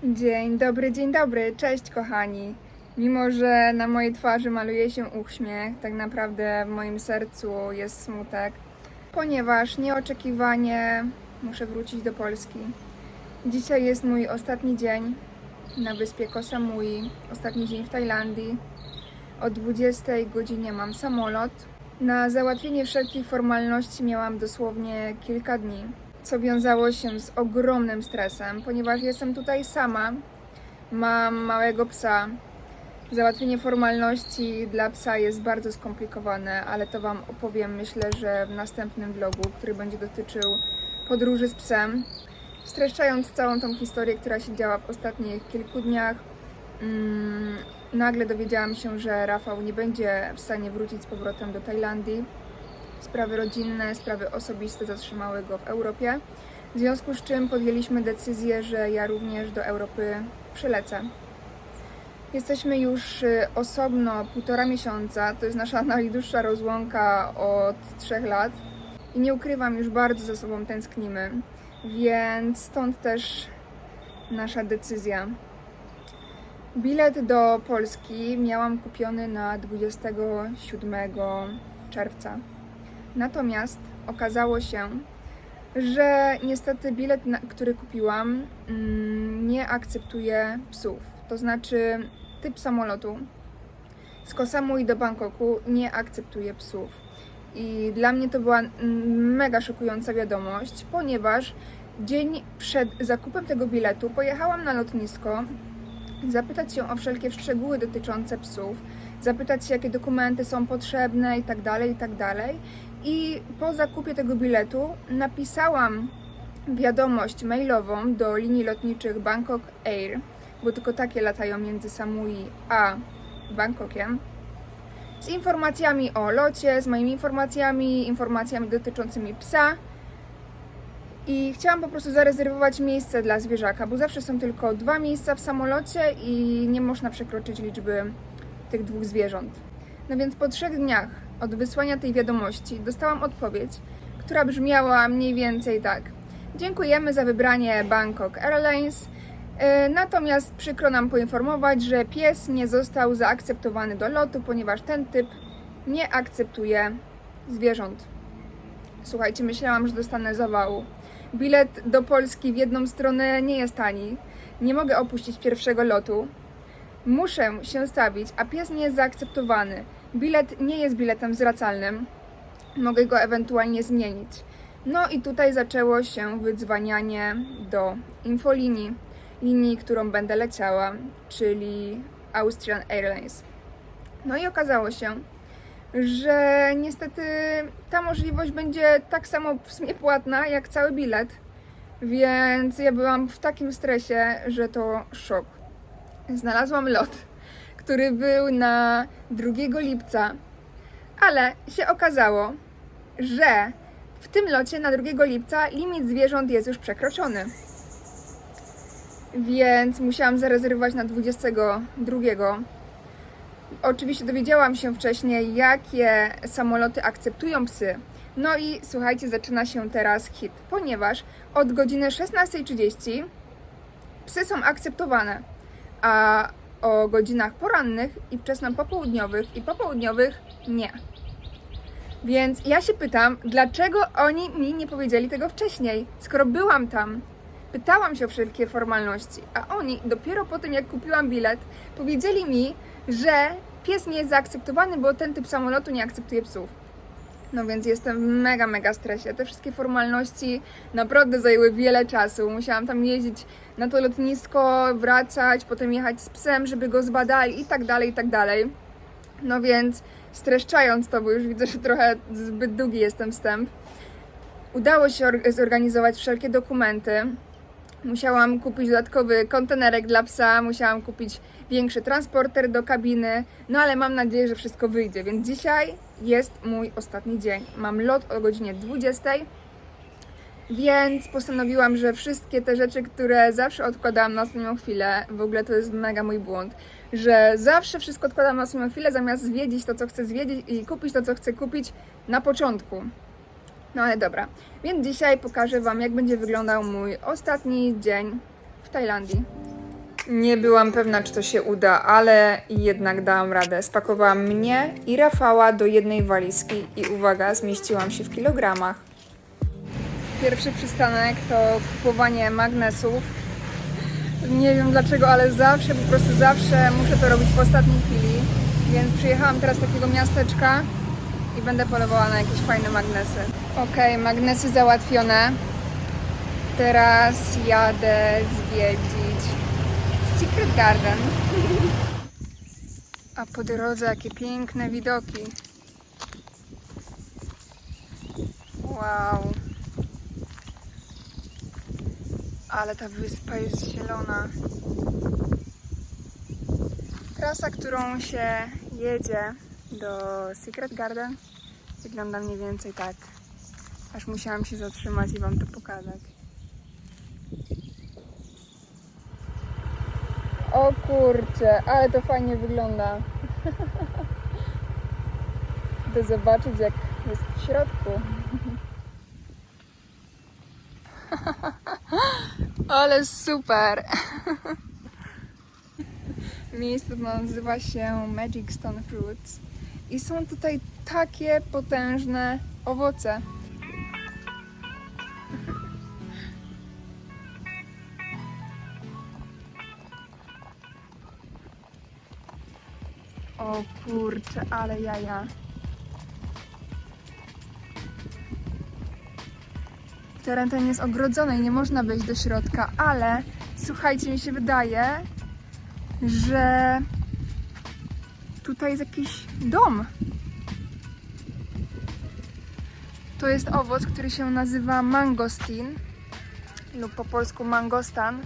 Dzień dobry, cześć kochani. Mimo, że na mojej twarzy maluje się uśmiech, tak naprawdę w moim sercu jest smutek, ponieważ nieoczekiwanie muszę wrócić do Polski. Dzisiaj jest mój ostatni dzień na wyspie Koh Samui, ostatni dzień w Tajlandii. O 20 godzinie mam samolot. Na załatwienie wszelkich formalności miałam dosłownie kilka dni, co wiązało się z ogromnym stresem, ponieważ jestem tutaj sama, mam małego psa. Załatwienie formalności dla psa jest bardzo skomplikowane, ale to Wam opowiem, myślę, że w następnym vlogu, który będzie dotyczył podróży z psem. Streszczając całą tą historię, która się działa w ostatnich kilku dniach, nagle dowiedziałam się, że Rafał nie będzie w stanie wrócić z powrotem do Tajlandii. Sprawy rodzinne, sprawy osobiste zatrzymały go w Europie. W związku z czym podjęliśmy decyzję, że ja również do Europy przylecę. Jesteśmy już osobno 1,5 miesiąca, to jest nasza najdłuższa rozłąka od 3 lat i nie ukrywam, już bardzo za sobą tęsknimy, więc stąd też nasza decyzja. Bilet do Polski miałam kupiony na 27 czerwca. Natomiast okazało się, że niestety bilet, który kupiłam, nie akceptuje psów. To znaczy typ samolotu z Koh Samui do Bangkoku nie akceptuje psów. I dla mnie to była mega szokująca wiadomość, ponieważ dzień przed zakupem tego biletu pojechałam na lotnisko, zapytać się o wszelkie szczegóły dotyczące psów, zapytać się, jakie dokumenty są potrzebne itd. I po zakupie tego biletu napisałam wiadomość mailową do linii lotniczych Bangkok Air, bo tylko takie latają między Samui a Bangkokiem, z informacjami o locie, z moimi informacjami dotyczącymi psa. I chciałam po prostu zarezerwować miejsce dla zwierzaka, bo zawsze są tylko 2 miejsca w samolocie i nie można przekroczyć liczby tych 2 zwierząt. No więc po 3 dniach od wysłania tej wiadomości dostałam odpowiedź, która brzmiała mniej więcej tak: dziękujemy za wybranie Bangkok Airlines, natomiast przykro nam poinformować, że pies nie został zaakceptowany do lotu, ponieważ ten typ nie akceptuje zwierząt. Słuchajcie, myślałam, że dostanę zawału. Bilet do Polski w jedną stronę nie jest tani. Nie mogę opuścić pierwszego lotu. Muszę się stawić, a pies nie jest zaakceptowany. Bilet nie jest biletem zwracalnym. Mogę go ewentualnie zmienić. No i tutaj zaczęło się wydzwanianie do infolinii, linii, którą będę leciała, czyli Austrian Airlines. No i okazało się, że niestety ta możliwość będzie tak samo w sumie płatna jak cały bilet, więc ja byłam w takim stresie, że to szok. Znalazłam lot, który był na 2 lipca, ale się okazało, że w tym locie na 2 lipca limit zwierząt jest już przekroczony. Więc musiałam zarezerwować na 22. Oczywiście dowiedziałam się wcześniej, jakie samoloty akceptują psy. No i słuchajcie, zaczyna się teraz hit, ponieważ od godziny 16:30 psy są akceptowane, a o godzinach porannych i wczesnopopołudniowych i popołudniowych nie. Więc ja się pytam, dlaczego oni mi nie powiedzieli tego wcześniej, skoro byłam tam. Pytałam się o wszelkie formalności, a oni dopiero po tym, jak kupiłam bilet, powiedzieli mi, że pies nie jest zaakceptowany, bo ten typ samolotu nie akceptuje psów. No więc jestem w mega stresie. Te wszystkie formalności naprawdę zajęły wiele czasu. Musiałam tam jeździć na to lotnisko, wracać, potem jechać z psem, żeby go zbadali i tak dalej. No więc streszczając to, bo już widzę, że trochę zbyt długi jest ten wstęp, udało się zorganizować wszelkie dokumenty. Musiałam kupić dodatkowy kontenerek dla psa, musiałam kupić większy transporter do kabiny, no ale mam nadzieję, że wszystko wyjdzie, więc dzisiaj jest mój ostatni dzień. Mam lot o godzinie 20, więc postanowiłam, że wszystkie te rzeczy, które zawsze odkładałam na ostatnią chwilę, w ogóle to jest mega mój błąd, że zawsze wszystko odkładam na ostatnią chwilę, zamiast zwiedzić to, co chcę zwiedzić i kupić to, co chcę kupić na początku. No ale dobra, więc dzisiaj pokażę Wam, jak będzie wyglądał mój ostatni dzień w Tajlandii. Nie byłam pewna, czy to się uda, ale jednak dałam radę. Spakowałam mnie i Rafała do jednej walizki i uwaga, zmieściłam się w kilogramach. Pierwszy przystanek to kupowanie magnesów. Nie wiem dlaczego, ale po prostu zawsze muszę to robić w ostatniej chwili. Więc przyjechałam teraz z takiego miasteczka i będę polowała na jakieś fajne magnesy. Okej, magnesy załatwione. Teraz jadę zwiedzić Secret Garden. A po drodze jakie piękne widoki. Wow. Ale ta wyspa jest zielona. Trasa, którą się jedzie do Secret Garden, wygląda mniej więcej tak. Aż musiałam się zatrzymać i wam to pokazać. O kurczę, ale to fajnie wygląda. Idę zobaczyć, jak jest w środku. Ale super! Miejsce to nazywa się Magic Stone Fruits i są tutaj takie potężne owoce. O kurczę, ale jaja. Teren ten jest ogrodzony i nie można wejść do środka, ale słuchajcie, mi się wydaje, że tutaj jest jakiś dom. To jest owoc, który się nazywa mangostin lub po polsku mangostan,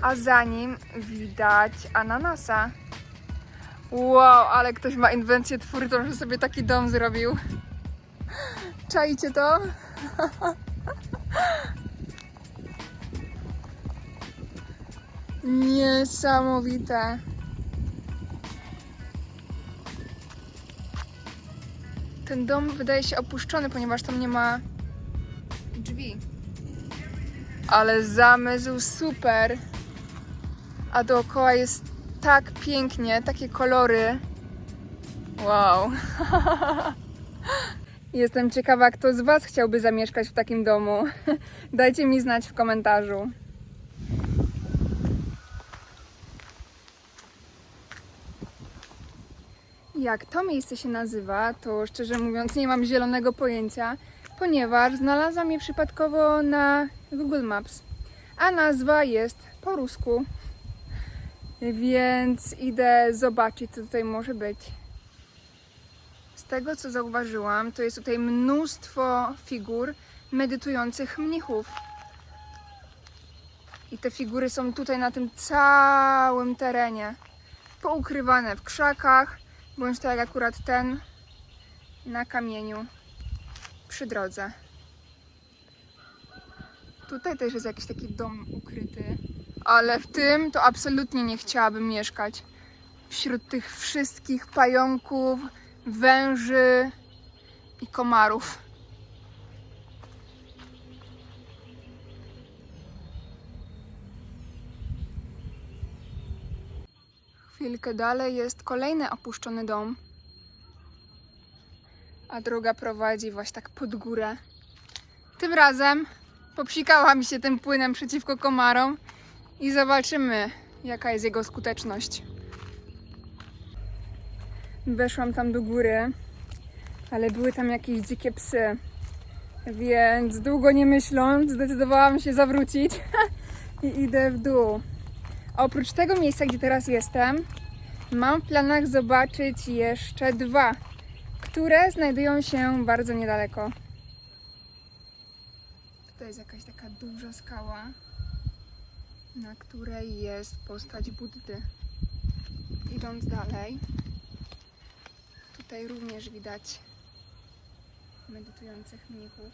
a za nim widać ananasa. Wow, ale ktoś ma inwencję twórczą, że sobie taki dom zrobił. Czajcie to? Niesamowite. Ten dom wydaje się opuszczony, ponieważ tam nie ma drzwi. Ale zamysł super. A dookoła jest tak pięknie, takie kolory. Wow. Jestem ciekawa, kto z was chciałby zamieszkać w takim domu. Dajcie mi znać w komentarzu. Jak to miejsce się nazywa, to szczerze mówiąc nie mam zielonego pojęcia, ponieważ znalazłam je przypadkowo na Google Maps, a nazwa jest po rusku, więc idę zobaczyć, co tutaj może być. Z tego, co zauważyłam, to jest tutaj mnóstwo figur medytujących mnichów. I te figury są tutaj na tym całym terenie, poukrywane w krzakach, bądź tak jak akurat ten na kamieniu przy drodze. Tutaj też jest jakiś taki dom ukryty, ale w tym to absolutnie nie chciałabym mieszkać. Wśród tych wszystkich pająków, węży i komarów. Chwilkę dalej jest kolejny opuszczony dom, a droga prowadzi właśnie tak pod górę. Tym razem popsikała mi się tym płynem przeciwko komarom i zobaczymy, jaka jest jego skuteczność. Weszłam tam do góry, ale były tam jakieś dzikie psy, więc długo nie myśląc zdecydowałam się zawrócić i idę w dół. Oprócz tego miejsca, gdzie teraz jestem, mam w planach zobaczyć jeszcze dwa, które znajdują się bardzo niedaleko. Tutaj jest jakaś taka duża skała, na której jest postać Buddy. Idąc dalej, tutaj również widać medytujących mnichów.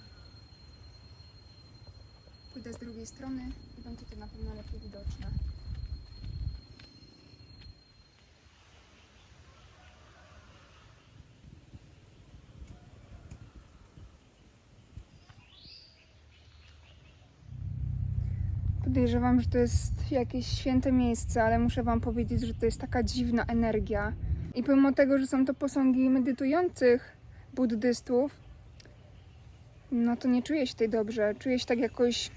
Pójdę z drugiej strony i będzie to na pewno lepiej widoczne. Podejrzewam, że to jest jakieś święte miejsce, ale muszę wam powiedzieć, że to jest taka dziwna energia. I pomimo tego, że są to posągi medytujących buddystów, no to nie czuję się tutaj dobrze. Czuję się tak jakoś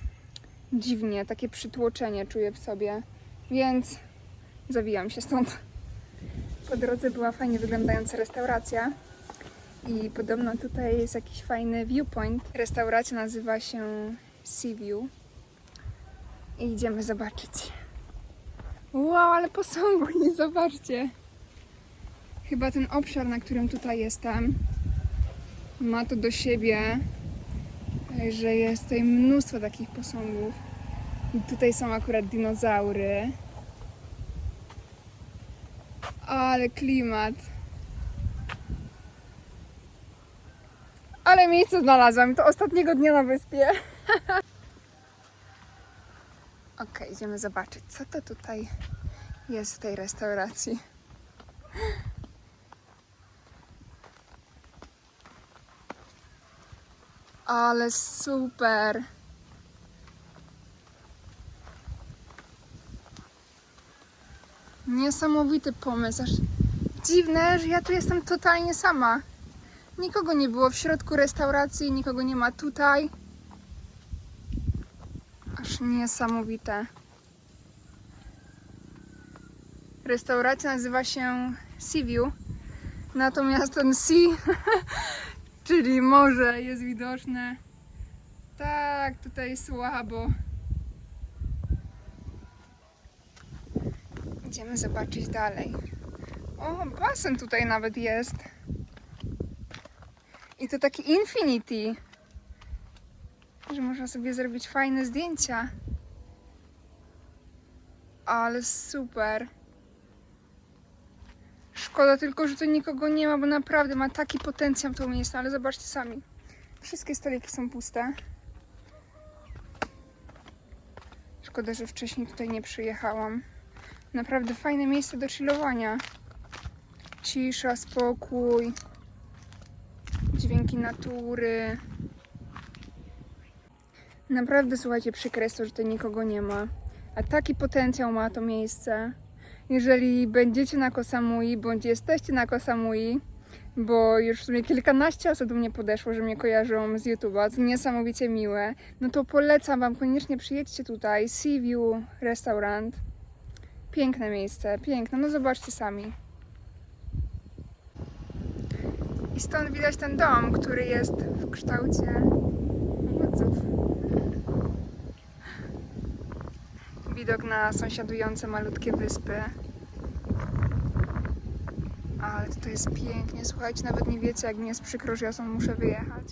dziwnie, takie przytłoczenie czuję w sobie. Więc zawijam się stąd. Po drodze była fajnie wyglądająca restauracja. I podobno tutaj jest jakiś fajny viewpoint. Restauracja nazywa się Sea View. I idziemy zobaczyć. Wow, ale posągi, zobaczcie. Chyba ten obszar, na którym tutaj jestem, ma to do siebie, że jest tutaj mnóstwo takich posągów. I tutaj są akurat dinozaury. Ale klimat. Ale miejsce znalazłam. To ostatniego dnia na wyspie. Okej, idziemy zobaczyć, co to tutaj jest w tej restauracji. Ale super! Niesamowity pomysł. Aż dziwne, że ja tu jestem totalnie sama. Nikogo nie było w środku restauracji, nikogo nie ma tutaj. Aż niesamowite. Restauracja nazywa się Sea View, natomiast ten sea, czyli morze, jest widoczne tak tutaj słabo. Idziemy zobaczyć dalej. O, basen tutaj nawet jest. I to taki infinity, że można sobie zrobić fajne zdjęcia. Ale super. Szkoda tylko, że tu nikogo nie ma, bo naprawdę ma taki potencjał to miejsce, ale zobaczcie sami. Wszystkie stoliki są puste. Szkoda, że wcześniej tutaj nie przyjechałam. Naprawdę fajne miejsce do chillowania. Cisza, spokój, dźwięki natury. Naprawdę, słuchajcie, przykre jest to, że tutaj nikogo nie ma. A taki potencjał ma to miejsce. Jeżeli będziecie na Koh Samui, bądź jesteście na Koh Samui, bo już w sumie kilkanaście osób do mnie podeszło, że mnie kojarzą z YouTube'a, co niesamowicie miłe, no to polecam wam, koniecznie przyjedźcie tutaj. Sea View Restaurant. Piękne miejsce, piękne, no zobaczcie sami. I stąd widać ten dom, który jest w kształcie owoców. Widok na sąsiadujące malutkie wyspy. Ale tutaj jest pięknie, słuchajcie, nawet nie wiecie, jak mi jest przykro, że ja stąd muszę wyjechać.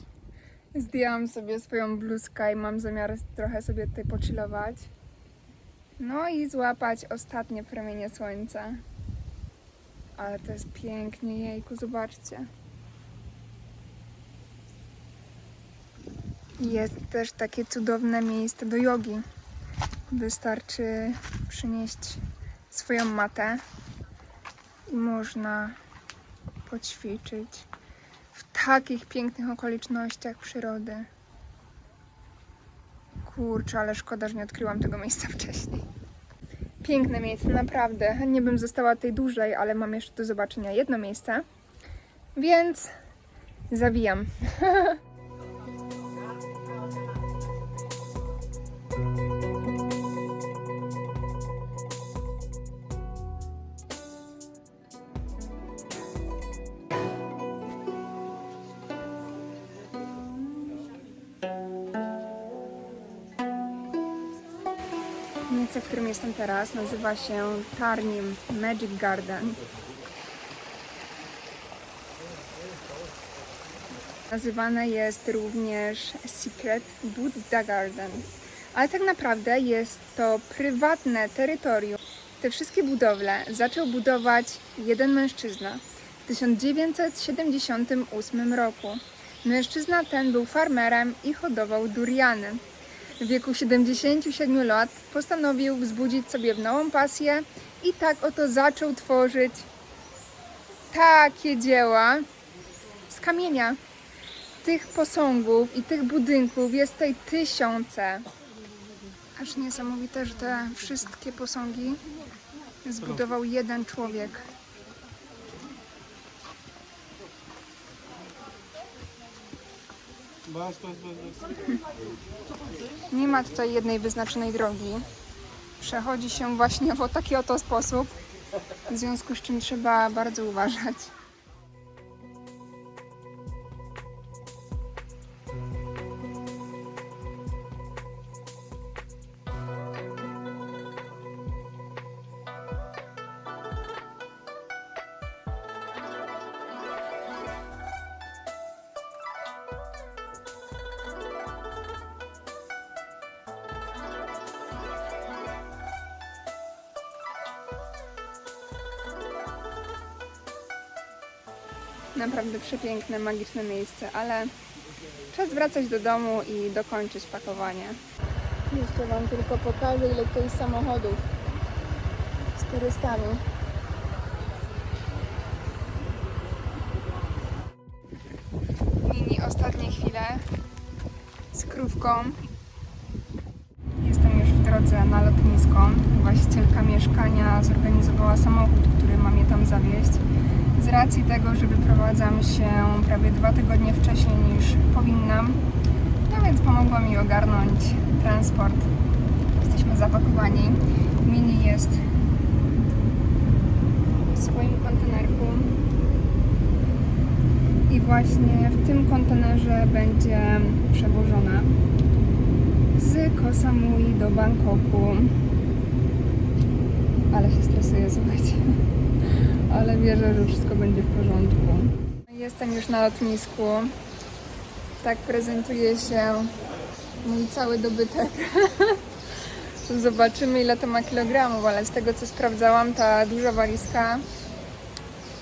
Zdjęłam sobie swoją bluzkę i mam zamiar trochę sobie tutaj pochillować. No i złapać ostatnie promienie słońca. Ale to jest pięknie, jejku, zobaczcie. Jest też takie cudowne miejsce do jogi. Wystarczy przynieść swoją matę i można poćwiczyć w takich pięknych okolicznościach przyrody. Kurczę, ale szkoda, że nie odkryłam tego miejsca wcześniej. Piękne miejsce, naprawdę. Chętnie bym została tutaj dłużej, ale mam jeszcze do zobaczenia jedno miejsce, więc zawijam. Miejsce, w którym jestem teraz, nazywa się Tarnim Magic Garden. Nazywane jest również Secret Buddha Garden. Ale tak naprawdę jest to prywatne terytorium. Te wszystkie budowle zaczął budować jeden mężczyzna w 1978 roku. Mężczyzna ten był farmerem i hodował duriany. W wieku 77 lat postanowił wzbudzić sobie nową pasję i tak oto zaczął tworzyć takie dzieła z kamienia. Tych posągów i tych budynków jest tutaj tysiące. Aż niesamowite, że te wszystkie posągi zbudował jeden człowiek. Nie ma tutaj jednej wyznaczonej drogi. Przechodzi się właśnie w taki oto sposób, w związku z czym trzeba bardzo uważać. Naprawdę przepiękne, magiczne miejsce, ale czas wracać do domu i dokończyć pakowanie. Jeszcze Wam tylko pokażę, ile tutaj jest samochodów z turystami. Mini ostatnie chwile z krówką. Jestem już w drodze na lotnisko. Właścicielka mieszkania zorganizowała samochód, który ma mnie tam zawieźć. Z racji tego, że wyprowadzam się prawie 2 tygodnie wcześniej niż powinnam, no więc pomogła mi ogarnąć transport. Jesteśmy zapakowani. Mini jest w swoim kontenerku i właśnie w tym kontenerze będzie przewożona z Koh Samui do Bangkoku. Ale się stresuję, słuchajcie. Ale wierzę, że wszystko będzie w porządku. Jestem już na lotnisku. Tak prezentuje się mój cały dobytek. Zobaczymy, ile to ma kilogramów, ale z tego, co sprawdzałam, ta duża walizka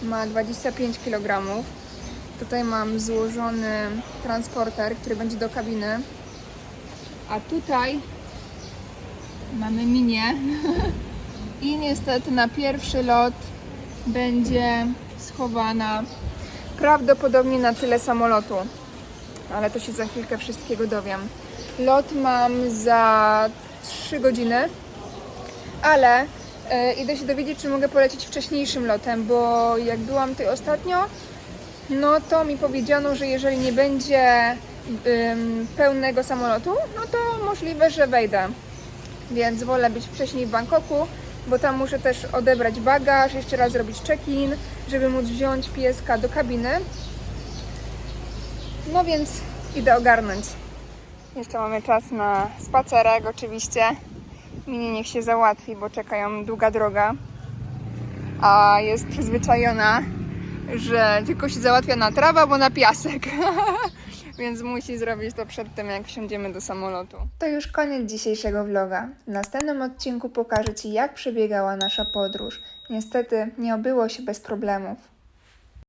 ma 25 kg. Tutaj mam złożony transporter, który będzie do kabiny. A tutaj mamy minię. I niestety na pierwszy lot będzie schowana prawdopodobnie na tyle samolotu. Ale to się za chwilkę wszystkiego dowiem. Lot mam za 3 godziny, ale idę się dowiedzieć, czy mogę polecieć wcześniejszym lotem, bo jak byłam tutaj ostatnio, no to mi powiedziano, że jeżeli nie będzie pełnego samolotu, no to możliwe, że wejdę. Więc wolę być wcześniej w Bangkoku, bo tam muszę też odebrać bagaż, jeszcze raz zrobić check-in, żeby móc wziąć pieska do kabiny. No więc idę ogarnąć. Jeszcze mamy czas na spacerek oczywiście. Mini niech się załatwi, bo czeka ją długa droga. A jest przyzwyczajona, że tylko się załatwia na trawę albo na piasek. Więc musi zrobić to przed tym, jak wsiądziemy do samolotu. To już koniec dzisiejszego vloga. W następnym odcinku pokażę Ci, jak przebiegała nasza podróż. Niestety nie obyło się bez problemów.